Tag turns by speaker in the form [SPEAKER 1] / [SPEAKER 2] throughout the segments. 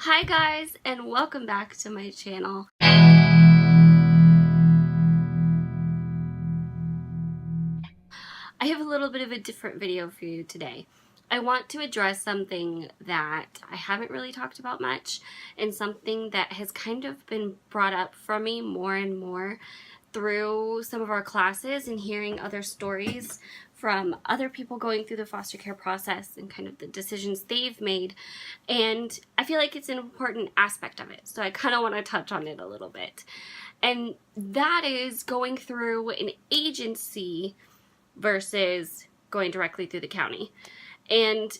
[SPEAKER 1] Hi guys, and welcome back to my channel. I have a little bit of a different video for you today. I want to address something that I haven't really talked about much, and something that has kind of been brought up from me more and more through some of our classes and hearing other stories from other people going through the foster care process and kind of the decisions they've made. And I feel like it's an important aspect of it, so I kind of want to touch on it a little bit. And that is going through an agency versus going directly through the county. And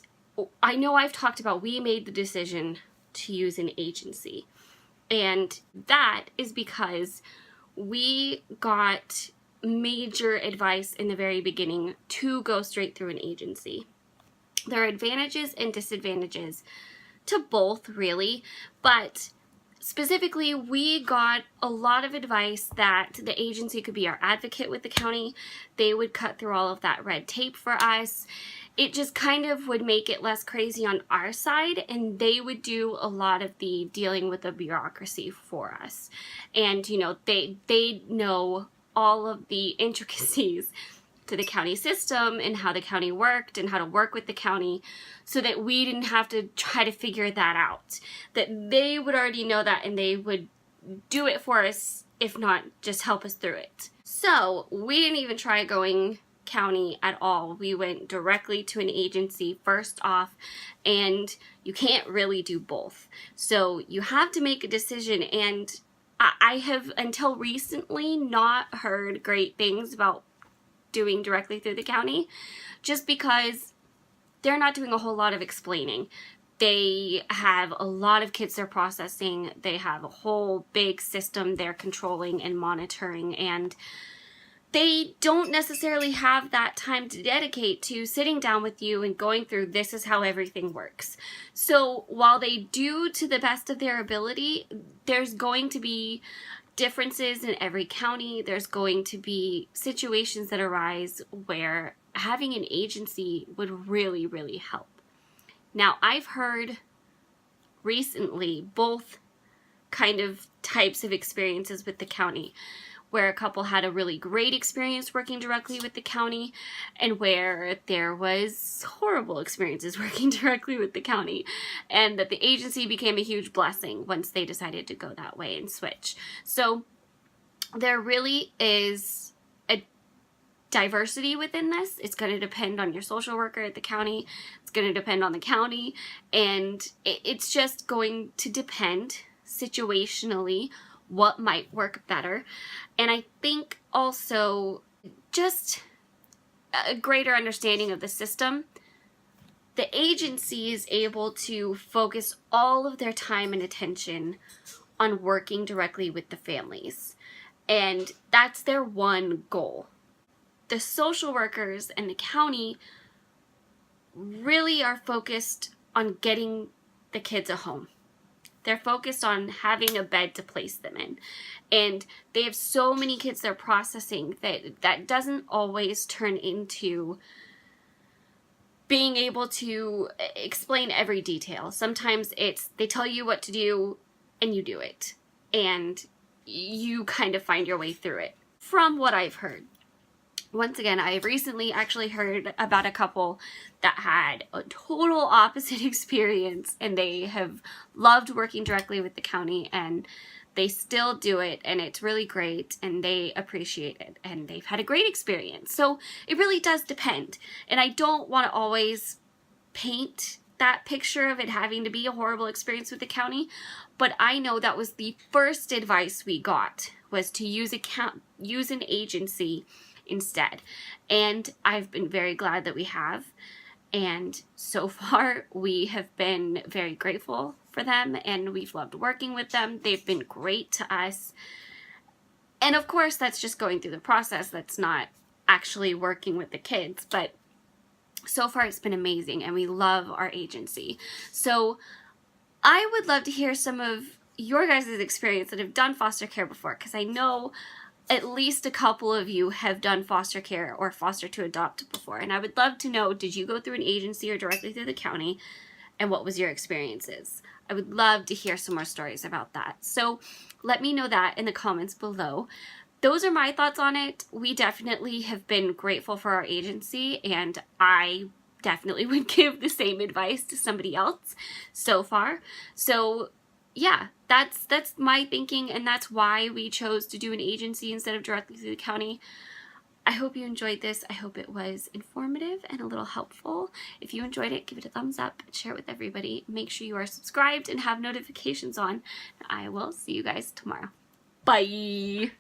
[SPEAKER 1] I know I've talked about we made the decision to use an agency, and that is because we got major advice in the very beginning to go straight through an agency. There are advantages and disadvantages to both, really, but specifically we got a lot of advice that the agency could be our advocate with the county. They would cut through all of that red tape for us. It just kind of would make it less crazy on our side, and they would do a lot of the dealing with the bureaucracy for us. And you know, they know all of the intricacies to the county system and how the county worked and how to work with the county, so that we didn't have to try to figure that out. That they would already know that, and they would do it for us, if not just help us through it. So we didn't even try going county at all. We went directly to an agency first off, and you can't really do both. So you have to make a decision, and I have until recently not heard great things about doing directly through the county, just because they're not doing a whole lot of explaining. They have a lot of kids they're processing. They have a whole big system they're controlling and monitoring, and they don't necessarily have that time to dedicate to sitting down with you and going through, this is how everything works. So while they do to the best of their ability, there's going to be differences in every county. There's going to be situations that arise where having an agency would really, really help. Now, I've heard recently both kind of types of experiences with the county, where a couple had a really great experience working directly with the county, and where there was horrible experiences working directly with the county, and that the agency became a huge blessing once they decided to go that way and switch. So there really is a diversity within this. It's going to depend on your social worker at the county. It's going to depend on the county, and it's just going to depend situationally what might work better. And I think also just a greater understanding of the system. The agency is able to focus all of their time and attention on working directly with the families, and that's their one goal. The social workers and the county really are focused on getting the kids a home. They're focused on having a bed to place them in. And they have so many kids they're processing that doesn't always turn into being able to explain every detail. Sometimes it's they tell you what to do and you do it. And you kind of find your way through it, from what I've heard. Once again, I recently actually heard about a couple that had a total opposite experience, and they have loved working directly with the county, and they still do it, and it's really great, and they appreciate it, and they've had a great experience. So it really does depend, and I don't want to always paint that picture of it having to be a horrible experience with the county, but I know that was the first advice we got, was to use an agency instead. And I've been very glad that we have. And so far, we have been very grateful for them, and we've loved working with them. They've been great to us. And of course, that's just going through the process. That's not actually working with the kids. But so far, it's been amazing, and we love our agency. So I would love to hear some of your guys' experience that have done foster care before, because I know at least a couple of you have done foster care or foster to adopt before, and I would love to know, did you go through an agency or directly through the county? and what was your experiences? I would love to hear some more stories about that. So let me know that in the comments below. Those are my thoughts on it. We definitely have been grateful for our agency, and I definitely would give the same advice to somebody else so far. So yeah, that's my thinking, and that's why we chose to do an agency instead of directly through the county. I hope you enjoyed this. I hope it was informative and a little helpful. If you enjoyed it, give it a thumbs up and share it with everybody. Make sure you are subscribed and have notifications on. I will see you guys tomorrow. Bye!